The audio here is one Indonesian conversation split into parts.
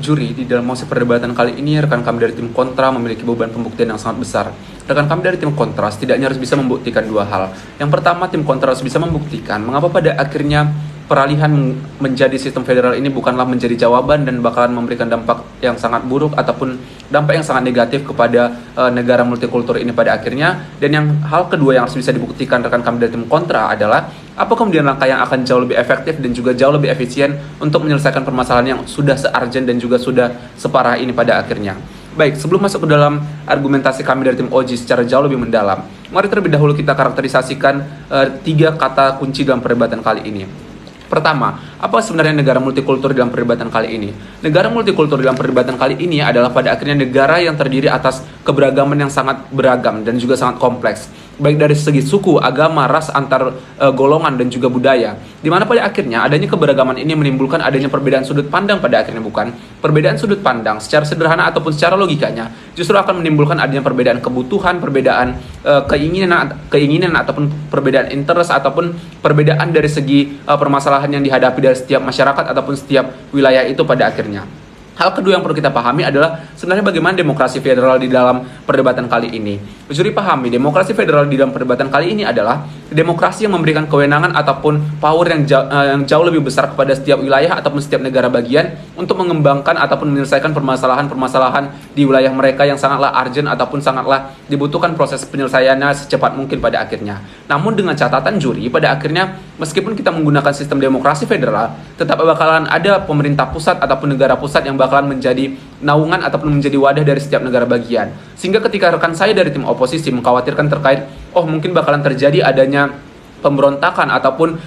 juri, di dalam mosi perdebatan kali ini, rekan kami dari tim kontra memiliki beban pembuktian yang sangat besar. Rekan kami dari tim kontra setidaknya harus bisa membuktikan dua hal. Yang pertama, tim kontra harus bisa membuktikan mengapa pada akhirnya peralihan menjadi sistem federal ini bukanlah menjadi jawaban dan bakalan memberikan dampak yang sangat buruk ataupun dampak yang sangat negatif kepada negara multikultur ini pada akhirnya. Dan yang hal kedua yang harus bisa dibuktikan rekan kami dari tim kontra adalah apa kemudian langkah yang akan jauh lebih efektif dan juga jauh lebih efisien untuk menyelesaikan permasalahan yang sudah se-urgent dan juga sudah separah ini pada akhirnya. Baik, sebelum masuk ke dalam argumentasi kami dari tim OJI secara jauh lebih mendalam, mari terlebih dahulu kita karakterisasikan 3 kata kunci dalam perdebatan kali ini. Pertama, apa sebenarnya negara multikultur dalam perdebatan kali ini? Negara multikultur dalam perdebatan kali ini adalah pada akhirnya negara yang terdiri atas keberagaman yang sangat beragam dan juga sangat kompleks, baik dari segi suku, agama, ras, antar golongan dan juga budaya. Di mana pada akhirnya adanya keberagaman ini menimbulkan adanya perbedaan sudut pandang pada akhirnya, bukan? Perbedaan sudut pandang secara sederhana ataupun secara logikanya justru akan menimbulkan adanya perbedaan kebutuhan, perbedaan keinginan ataupun perbedaan interest ataupun perbedaan dari segi permasalahan yang dihadapi dari setiap masyarakat ataupun setiap wilayah itu pada akhirnya. Hal kedua yang perlu kita pahami adalah sebenarnya bagaimana demokrasi federal di dalam perdebatan kali ini. Juri pahami, demokrasi federal di dalam perdebatan kali ini adalah demokrasi yang memberikan kewenangan ataupun power yang jauh lebih besar kepada setiap wilayah ataupun setiap negara bagian untuk mengembangkan ataupun menyelesaikan permasalahan-permasalahan di wilayah mereka yang sangatlah urgent ataupun sangatlah dibutuhkan proses penyelesaiannya secepat mungkin pada akhirnya. Namun dengan catatan juri, pada akhirnya meskipun kita menggunakan sistem demokrasi federal, tetap bakalan ada pemerintah pusat ataupun negara pusat yang bakalan menjadi naungan ataupun menjadi wadah dari setiap negara bagian. Sehingga ketika rekan saya dari tim oposisi mengkhawatirkan terkait mungkin bakalan terjadi adanya pemberontakan ataupun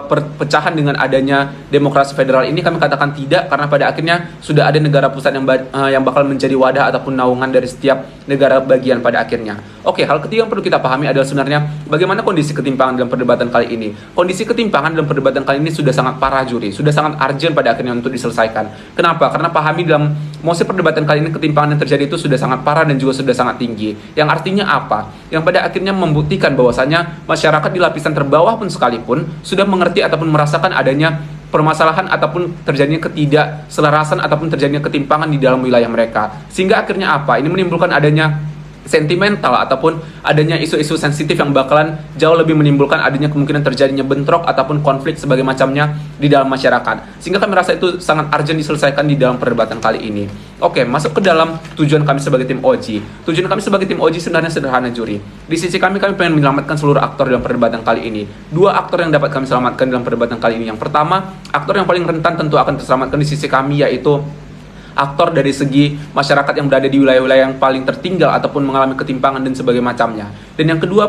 perpecahan dengan adanya demokrasi federal ini, kami katakan tidak, karena pada akhirnya sudah ada negara pusat yang bakal menjadi wadah ataupun naungan dari setiap negara bagian pada akhirnya. Oke, hal ketiga yang perlu kita pahami adalah sebenarnya bagaimana kondisi ketimpangan dalam perdebatan kali ini. Kondisi ketimpangan dalam perdebatan kali ini sudah sangat parah juri, sudah sangat urgent pada akhirnya untuk diselesaikan. Kenapa? Karena pahami dalam mosi perdebatan kali ini ketimpangan yang terjadi itu sudah sangat parah dan juga sudah sangat tinggi. Yang artinya apa? Yang pada akhirnya membuktikan bahwasanya masyarakat di lapisan terbawah pun sekalipun sudah mengerti ataupun merasakan adanya permasalahan ataupun terjadinya ketidakselarasan ataupun terjadinya ketimpangan di dalam wilayah mereka. Sehingga akhirnya apa? Ini menimbulkan adanya sentimental ataupun adanya isu-isu sensitif yang bakalan jauh lebih menimbulkan adanya kemungkinan terjadinya bentrok ataupun konflik sebagai macamnya di dalam masyarakat. Sehingga kami rasa itu sangat urgent diselesaikan di dalam perdebatan kali ini. Oke, masuk ke dalam tujuan kami sebagai tim OJI. Tujuan kami sebagai tim OJI sebenarnya sederhana juri. Di sisi kami pengen menyelamatkan seluruh aktor dalam perdebatan kali ini. 2 aktor yang dapat kami selamatkan dalam perdebatan kali ini. Yang pertama, aktor yang paling rentan tentu akan terselamatkan di sisi kami, yaitu aktor dari segi masyarakat yang berada di wilayah-wilayah yang paling tertinggal ataupun mengalami ketimpangan dan sebagainya macamnya. Dan yang kedua,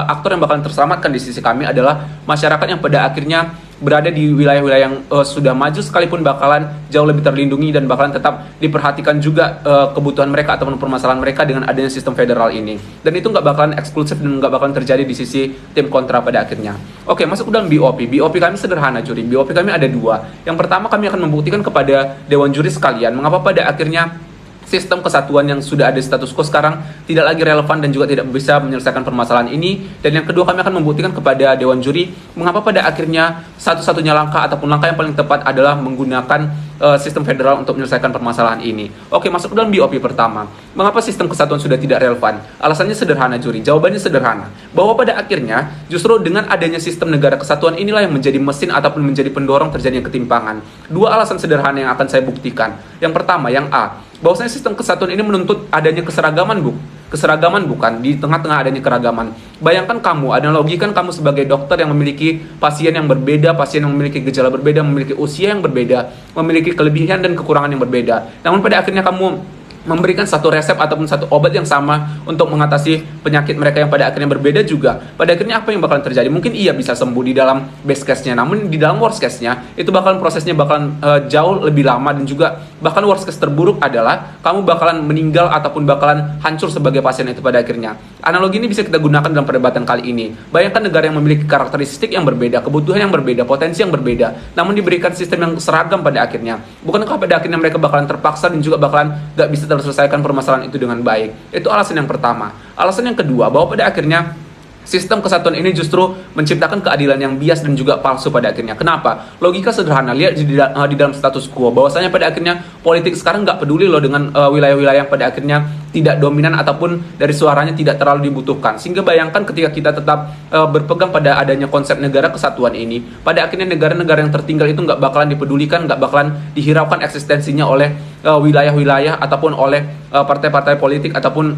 aktor yang bakalan terselamatkan di sisi kami adalah masyarakat yang pada akhirnya berada di wilayah-wilayah yang sudah maju sekalipun bakalan jauh lebih terlindungi dan bakalan tetap diperhatikan juga kebutuhan mereka ataupun permasalahan mereka dengan adanya sistem federal ini. Dan itu nggak bakalan eksklusif dan nggak bakalan terjadi di sisi tim kontra pada akhirnya. Oke, masuk ke dalam BOP. BOP kami sederhana juri. BOP kami ada 2. Yang pertama, kami akan membuktikan kepada Dewan Juri sekalian mengapa pada akhirnya sistem kesatuan yang sudah ada status quo sekarang tidak lagi relevan dan juga tidak bisa menyelesaikan permasalahan ini. Dan yang kedua, kami akan membuktikan kepada Dewan Juri mengapa pada akhirnya satu-satunya langkah ataupun langkah yang paling tepat adalah menggunakan sistem federal untuk menyelesaikan permasalahan ini. Oke, masuk ke dalam BOP pertama. Mengapa sistem kesatuan sudah tidak relevan? Alasannya sederhana juri, jawabannya sederhana. Bahwa pada akhirnya justru dengan adanya sistem negara kesatuan inilah yang menjadi mesin ataupun menjadi pendorong terjadinya ketimpangan. 2 alasan sederhana yang akan saya buktikan. Yang pertama, yang A, bahwasanya sistem kesatuan ini menuntut adanya keseragaman bukan di tengah-tengah adanya keragaman. Bayangkan kamu, analogikan kamu sebagai dokter yang memiliki pasien yang berbeda, pasien yang memiliki gejala berbeda, memiliki usia yang berbeda, memiliki kelebihan dan kekurangan yang berbeda. Namun pada akhirnya kamu memberikan satu resep ataupun satu obat yang sama untuk mengatasi penyakit mereka yang pada akhirnya berbeda juga. Pada akhirnya apa yang bakalan terjadi? Mungkin ia bisa sembuh di dalam best case-nya, namun di dalam worst case-nya itu prosesnya bakalan jauh lebih lama, dan juga bahkan worst case terburuk adalah kamu bakalan meninggal ataupun bakalan hancur sebagai pasien itu pada akhirnya. Analogi ini bisa kita gunakan dalam perdebatan kali ini. Bayangkan negara yang memiliki karakteristik yang berbeda, kebutuhan yang berbeda, potensi yang berbeda, namun diberikan sistem yang seragam pada akhirnya. Bukankah pada akhirnya mereka bakalan terpaksa dan juga bakalan gak bisa terselesaikan permasalahan itu dengan baik? Itu alasan yang pertama. Alasan yang kedua, bahwa pada akhirnya Sistem kesatuan ini justru menciptakan keadilan yang bias dan juga palsu pada akhirnya. Kenapa? Logika sederhana, lihat di dalam status quo, bahwasanya pada akhirnya politik sekarang nggak peduli loh dengan wilayah-wilayah yang pada akhirnya tidak dominan ataupun dari suaranya tidak terlalu dibutuhkan. Sehingga bayangkan ketika kita tetap berpegang pada adanya konsep negara kesatuan ini, pada akhirnya negara-negara yang tertinggal itu nggak bakalan dipedulikan, nggak bakalan dihiraukan eksistensinya oleh wilayah-wilayah ataupun oleh partai-partai politik ataupun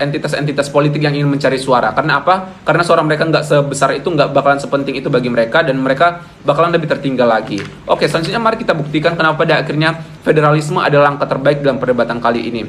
entitas-entitas politik yang ingin mencari suara. Karena apa? Karena suara mereka nggak sebesar itu, nggak bakalan sepenting itu bagi mereka, dan mereka bakalan lebih tertinggal lagi. Oke, selanjutnya mari kita buktikan kenapa pada akhirnya federalisme adalah langkah terbaik dalam perdebatan kali ini.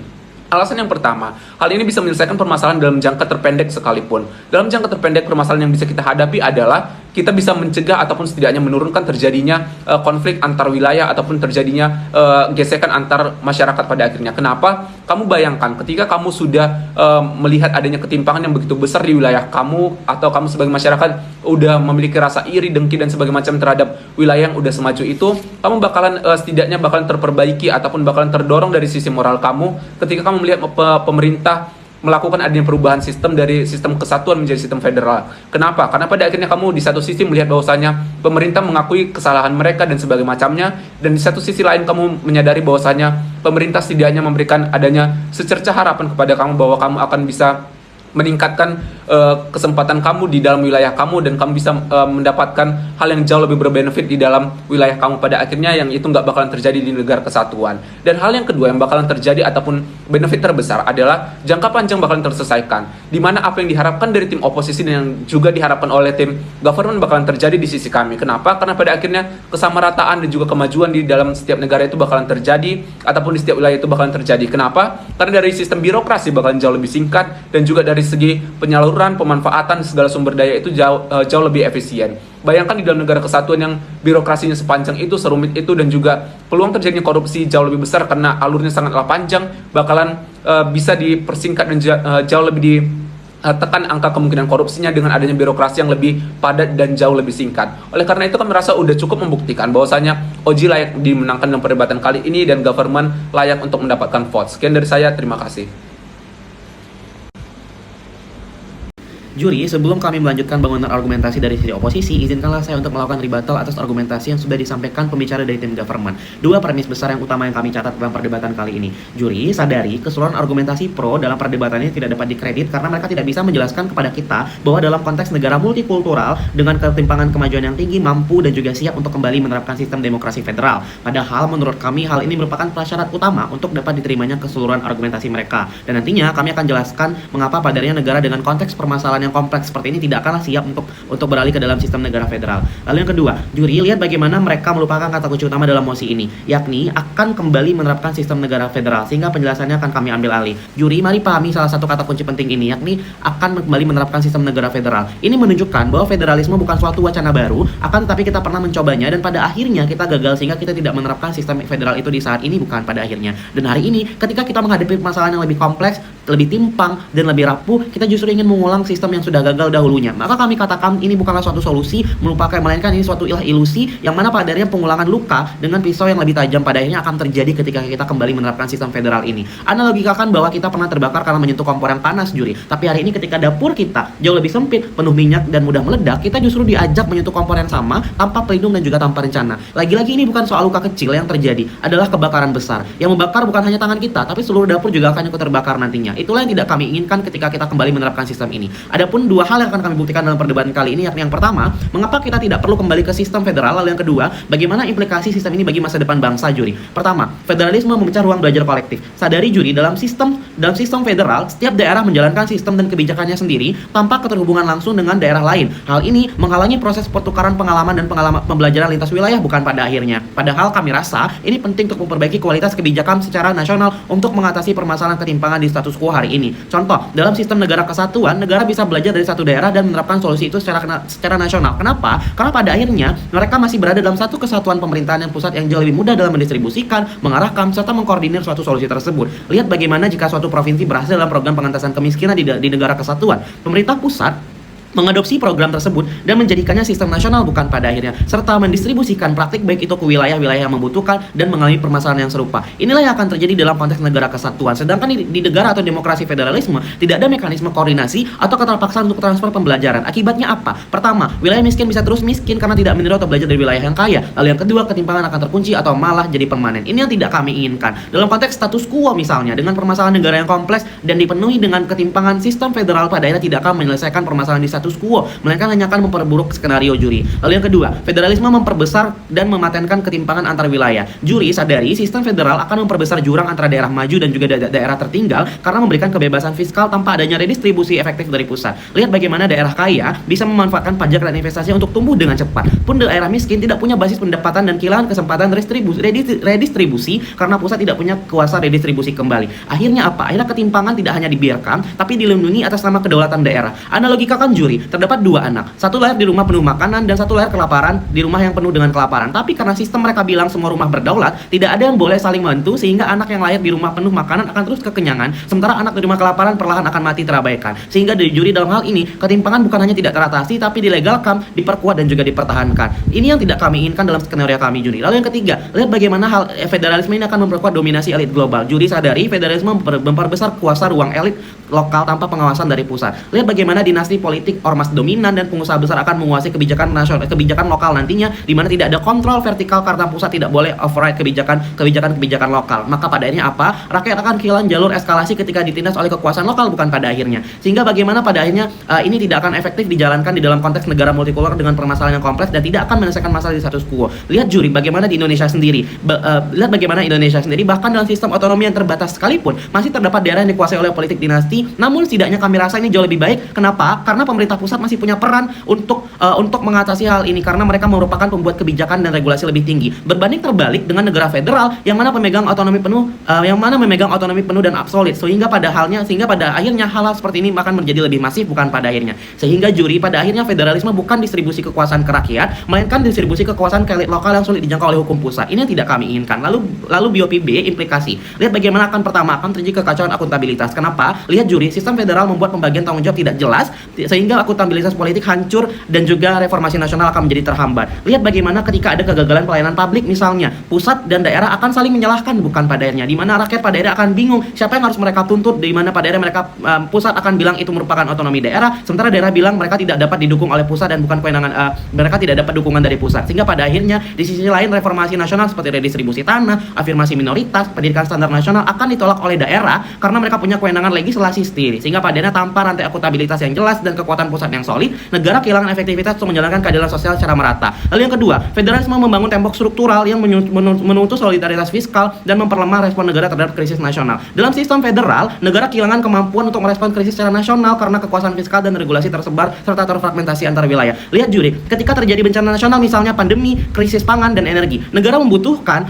Alasan yang pertama, hal ini bisa menyelesaikan permasalahan dalam jangka terpendek sekalipun. Dalam jangka terpendek, permasalahan yang bisa kita hadapi adalah kita bisa mencegah ataupun setidaknya menurunkan terjadinya konflik antar wilayah ataupun terjadinya gesekan antar masyarakat pada akhirnya. Kenapa? Kamu bayangkan ketika kamu sudah melihat adanya ketimpangan yang begitu besar di wilayah kamu, atau kamu sebagai masyarakat udah memiliki rasa iri, dengki dan sebagainya macam terhadap wilayah yang udah semaju itu, kamu bakalan setidaknya bakalan terperbaiki ataupun bakalan terdorong dari sisi moral kamu ketika kamu melihat pemerintah melakukan adanya perubahan sistem dari sistem kesatuan menjadi sistem federal. Kenapa? Karena pada akhirnya kamu di satu sisi melihat bahwasanya pemerintah mengakui kesalahan mereka dan sebagainya macamnya, dan di satu sisi lain kamu menyadari bahwasanya pemerintah setidaknya memberikan adanya secerca harapan kepada kamu bahwa kamu akan bisa meningkatkan kesempatan kamu di dalam wilayah kamu, dan kamu bisa mendapatkan hal yang jauh lebih berbenefit di dalam wilayah kamu pada akhirnya, yang itu nggak bakalan terjadi di negara kesatuan. Dan hal yang kedua yang bakalan terjadi ataupun benefit terbesar adalah jangka panjang bakalan terselesaikan, di mana apa yang diharapkan dari tim oposisi dan yang juga diharapkan oleh tim government bakalan terjadi di sisi kami. Kenapa? Karena pada akhirnya kesamarataan dan juga kemajuan di dalam setiap negara itu bakalan terjadi, ataupun di setiap wilayah itu bakalan terjadi. Kenapa? Karena dari sistem birokrasi bakalan jauh lebih singkat, dan juga dari segi penyaluran, pemanfaatan segala sumber daya itu jauh lebih efisien. Bayangkan di dalam negara kesatuan yang birokrasinya sepanjang itu, serumit itu, dan juga peluang terjadinya korupsi jauh lebih besar karena alurnya sangatlah panjang, bakalan bisa dipersingkat dan jauh lebih ditekan angka kemungkinan korupsinya dengan adanya birokrasi yang lebih padat dan jauh lebih singkat. Oleh karena itu kami merasa udah cukup membuktikan bahwasanya OJ layak dimenangkan dalam perdebatan kali ini dan government layak untuk mendapatkan vote. Sekian dari saya, terima kasih. Juri, sebelum kami melanjutkan bangunan argumentasi dari sisi oposisi, izinkanlah saya untuk melakukan rebuttal atas argumentasi yang sudah disampaikan pembicara dari tim government. Dua premis besar yang utama yang kami catat dalam perdebatan kali ini. Juri, sadari keseluruhan argumentasi pro dalam perdebatan ini tidak dapat dikredit karena mereka tidak bisa menjelaskan kepada kita bahwa dalam konteks negara multikultural dengan ketimpangan kemajuan yang tinggi, mampu dan juga siap untuk kembali menerapkan sistem demokrasi federal. Padahal menurut kami hal ini merupakan prasyarat utama untuk dapat diterimanya keseluruhan argumentasi mereka. Dan nantinya kami akan jelaskan mengapa padarnya negara dengan konteks permasalahan yang kompleks seperti ini tidak akanlah siap untuk beralih ke dalam sistem negara federal. Lalu yang kedua, juri lihat bagaimana mereka melupakan kata kunci utama dalam mosi ini, yakni akan kembali menerapkan sistem negara federal, sehingga penjelasannya akan kami ambil alih. Juri, mari pahami salah satu kata kunci penting ini, yakni akan kembali menerapkan sistem negara federal. Ini menunjukkan bahwa federalisme bukan suatu wacana baru, akan tetapi kita pernah mencobanya dan pada akhirnya kita gagal sehingga kita tidak menerapkan sistem federal itu di saat ini, bukan pada akhirnya. Dan hari ini ketika kita menghadapi permasalahan yang lebih kompleks, lebih timpang dan lebih rapuh, kita justru ingin mengulang sistem yang sudah gagal dahulunya. Maka kami katakan ini bukanlah suatu solusi, melainkan ini suatu ilusi yang mana padarnya pengulangan luka dengan pisau yang lebih tajam pada akhirnya akan terjadi ketika kita kembali menerapkan sistem federal ini. Anda logikakan bahwa kita pernah terbakar karena menyentuh kompor yang panas, juri. Tapi hari ini ketika dapur kita jauh lebih sempit, penuh minyak dan mudah meledak, kita justru diajak menyentuh kompor yang sama tanpa pelindung dan juga tanpa rencana. Lagi-lagi ini bukan soal luka kecil yang terjadi, adalah kebakaran besar. Yang membakar bukan hanya tangan kita, tapi seluruh dapur juga akan ikut terbakar nantinya. Itulah yang tidak kami inginkan ketika kita kembali menerapkan sistem ini. Adapun dua hal yang akan kami buktikan dalam perdebatan kali ini, yakni yang pertama, mengapa kita tidak perlu kembali ke sistem federal, lalu yang kedua, bagaimana implikasi sistem ini bagi masa depan bangsa, juri. Pertama, federalisme memecah ruang belajar kolektif. Sadari, juri, dalam sistem federal, setiap daerah menjalankan sistem dan kebijakannya sendiri tanpa keterhubungan langsung dengan daerah lain. Hal ini menghalangi proses pertukaran pengalaman dan pembelajaran lintas wilayah, bukan pada akhirnya. Padahal kami rasa ini penting untuk memperbaiki kualitas kebijakan secara nasional untuk mengatasi permasalahan ketimpangan di status quo hari ini. Contoh, dalam sistem negara kesatuan, negara bisa belajar dari satu daerah dan menerapkan solusi itu secara nasional. Kenapa? Karena pada akhirnya mereka masih berada dalam satu kesatuan pemerintahan yang pusat yang jauh lebih mudah dalam mendistribusikan, mengarahkan, serta mengkoordinir suatu solusi tersebut. Lihat bagaimana jika suatu provinsi berhasil dalam program pengentasan kemiskinan di negara kesatuan. Pemerintah pusat mengadopsi program tersebut dan menjadikannya sistem nasional bukan pada akhirnya, serta mendistribusikan praktik baik itu ke wilayah-wilayah yang membutuhkan dan mengalami permasalahan yang serupa. Inilah yang akan terjadi dalam konteks negara kesatuan. Sedangkan di negara atau demokrasi federalisme tidak ada mekanisme koordinasi atau keterpaksaan untuk transfer pembelajaran. Akibatnya apa? Pertama, wilayah miskin bisa terus miskin karena tidak meniru atau belajar dari wilayah yang kaya. Lalu yang kedua, ketimpangan akan terkunci atau malah jadi permanen. Ini yang tidak kami inginkan. Dalam konteks status quo misalnya, dengan permasalahan negara yang kompleks dan dipenuhi dengan ketimpangan, sistem federal pada akhirnya tidak akan menyelesaikan permasalahan di status quo, melainkan hanya akan memperburuk skenario juri. Lalu yang kedua, federalisme memperbesar dan mematenkan ketimpangan antar wilayah. Juri sadari sistem federal akan memperbesar jurang antara daerah maju dan juga daerah tertinggal karena memberikan kebebasan fiskal tanpa adanya redistribusi efektif dari pusat. Lihat bagaimana daerah kaya bisa memanfaatkan pajak dan investasi untuk tumbuh dengan cepat. Pun daerah miskin tidak punya basis pendapatan dan kehilangan kesempatan redistribusi karena pusat tidak punya kuasa redistribusi kembali. Akhirnya apa? Akhirnya ketimpangan tidak hanya dibiarkan, tapi dilindungi atas nama kedaulatan daerah. Analogikakan juri, terdapat dua anak, satu lahir di rumah penuh makanan dan satu lahir kelaparan di rumah yang penuh dengan kelaparan. Tapi karena sistem mereka bilang semua rumah berdaulat, tidak ada yang boleh saling bantu, sehingga anak yang lahir di rumah penuh makanan akan terus kekenyangan, sementara anak di rumah kelaparan perlahan akan mati terabaikan. Sehingga dari juri dalam hal ini, ketimpangan bukan hanya tidak teratasi, tapi dilegalkan, diperkuat dan juga dipertahankan. Ini yang tidak kami inginkan dalam skenario kami juri. Lalu yang ketiga, lihat bagaimana hal federalisme ini akan memperkuat dominasi elit global. Juri sadari federalisme memperbesar kuasa ruang elit lokal tanpa pengawasan dari pusat. Lihat bagaimana dinasti politik ormas dominan dan pengusaha besar akan menguasai kebijakan nasional, kebijakan lokal nantinya, di mana tidak ada kontrol vertikal karena pusat tidak boleh override kebijakan lokal. Maka pada akhirnya apa? Rakyat akan kehilangan jalur eskalasi ketika ditindas oleh kekuasaan lokal bukan pada akhirnya. Sehingga bagaimana pada akhirnya ini tidak akan efektif dijalankan di dalam konteks negara multipolar dengan permasalahan yang kompleks dan tidak akan menyelesaikan masalah di status quo. Lihat juri bagaimana di Indonesia sendiri. Lihat bagaimana Indonesia sendiri bahkan dalam sistem otonomi yang terbatas sekalipun masih terdapat daerah yang dikuasai oleh politik dinasti. Namun setidaknya kami rasa ini jauh lebih baik. Kenapa? Karena pemerintah pusat masih punya peran untuk mengatasi hal ini karena mereka merupakan pembuat kebijakan dan regulasi lebih tinggi. Berbanding terbalik dengan negara federal yang mana memegang otonomi penuh dan absolut. Sehingga pada akhirnya hal-hal seperti ini akan menjadi lebih masif bukan pada akhirnya. Sehingga juri pada akhirnya federalisme bukan distribusi kekuasaan ke rakyat, melainkan distribusi kekuasaan ke elit lokal yang sulit dijangkau oleh hukum pusat. Ini yang tidak kami inginkan. Lalu BOPB implikasi. Lihat bagaimana akan terjadi kekacauan akuntabilitas. Kenapa? Lihat juri, sistem federal membuat pembagian tanggung jawab tidak jelas sehingga akuntabilitas politik hancur dan juga reformasi nasional akan menjadi terhambat. Lihat bagaimana ketika ada kegagalan pelayanan publik misalnya, pusat dan daerah akan saling menyalahkan bukan pada akhirnya, di mana rakyat pada akhirnya akan bingung siapa yang harus mereka tuntut, di mana pada akhirnya pusat akan bilang itu merupakan otonomi daerah, sementara daerah bilang mereka tidak dapat didukung oleh pusat dan bukan kewenangan mereka tidak dapat dukungan dari pusat. Sehingga pada akhirnya di sisi lain reformasi nasional seperti redistribusi tanah, afirmasi minoritas, pendidikan standar nasional akan ditolak oleh daerah karena mereka punya kewenangan legislasi sendiri. Sehingga pada akhirnya tanpa rantai akuntabilitas yang jelas dan kekuatan pusat yang solid, negara kehilangan efektivitas untuk menjalankan keadilan sosial secara merata. Lalu yang kedua, federalisme membangun tembok struktural yang menuntut solidaritas fiskal dan memperlemah respon negara terhadap krisis nasional. Dalam sistem federal, negara kehilangan kemampuan untuk merespon krisis secara nasional karena kekuasaan fiskal dan regulasi tersebar serta terfragmentasi antar wilayah. Lihat juri, ketika terjadi bencana nasional misalnya pandemi, krisis pangan dan energi, negara membutuhkan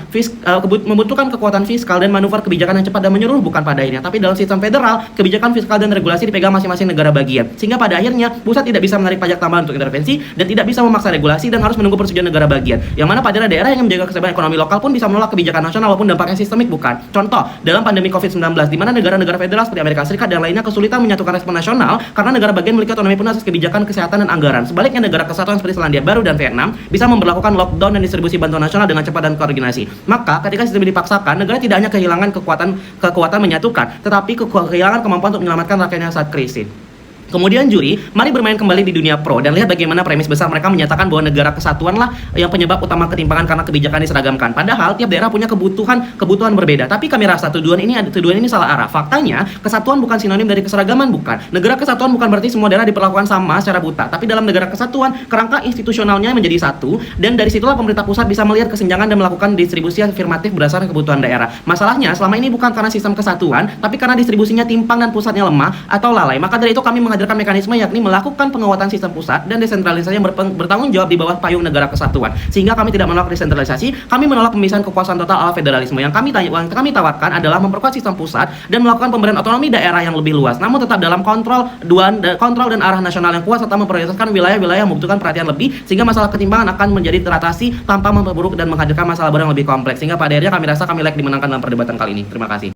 kekuatan fiskal dan manuver kebijakan yang cepat dan menyeluruh bukan pada akhirnya. Tapi dalam sistem federal, kebijakan fiskal dan regulasi dipegang masing-masing negara bagian. Sehingga pada akhirnya pusat tidak bisa menarik pajak tambahan untuk intervensi dan tidak bisa memaksa regulasi dan harus menunggu persetujuan negara bagian. Yang mana pada daerah yang menjaga keseimbangan ekonomi lokal pun bisa menolak kebijakan nasional walaupun dampaknya sistemik bukan. Contoh, dalam pandemi COVID-19 di mana negara-negara federal seperti Amerika Serikat dan lainnya kesulitan menyatukan respon nasional karena negara bagian memiliki otonomi penuh atas kebijakan kesehatan dan anggaran. Sebaliknya negara kesatuan seperti Selandia Baru dan Vietnam bisa memberlakukan lockdown dan distribusi bantuan nasional dengan cepat dan koordinasi. Maka ketika sistem ini dipaksakan, negara tidak hanya kehilangan kekuatan menyatukan, tetapi kehilangan kemampuan untuk menyelamatkan rakyatnya saat krisis. Kemudian juri, mari bermain kembali di dunia pro dan lihat bagaimana premis besar mereka menyatakan bahwa negara kesatuan lah yang penyebab utama ketimpangan karena kebijakan diseragamkan. Padahal tiap daerah punya kebutuhan berbeda. Tapi kami rasa tuduhan ini salah arah. Faktanya, kesatuan bukan sinonim dari keseragaman, bukan. Negara kesatuan bukan berarti semua daerah diperlakukan sama secara buta. Tapi dalam negara kesatuan, kerangka institusionalnya menjadi satu dan dari situlah pemerintah pusat bisa melihat kesenjangan dan melakukan distribusi afirmatif berdasarkan kebutuhan daerah. Masalahnya, selama ini bukan karena sistem kesatuan, tapi karena distribusinya timpang dan pusatnya lemah atau lalai. Maka dari itu kami menghadirkan mekanisme yakni melakukan penguatan sistem pusat dan desentralisasi yang bertanggung jawab di bawah payung negara kesatuan. Sehingga kami tidak menolak desentralisasi, kami menolak pemisahan kekuasaan total ala federalisme. Yang kami tawarkan adalah memperkuat sistem pusat dan melakukan pemberian otonomi daerah yang lebih luas, namun tetap dalam kontrol dan arah nasional yang kuat serta memprioritaskan wilayah-wilayah yang membutuhkan perhatian lebih sehingga masalah ketimpangan akan menjadi teratasi tanpa memperburuk dan menghadirkan masalah baru yang lebih kompleks. Sehingga pada akhirnya kami rasa kami layak dimenangkan dalam perdebatan kali ini. Terima kasih.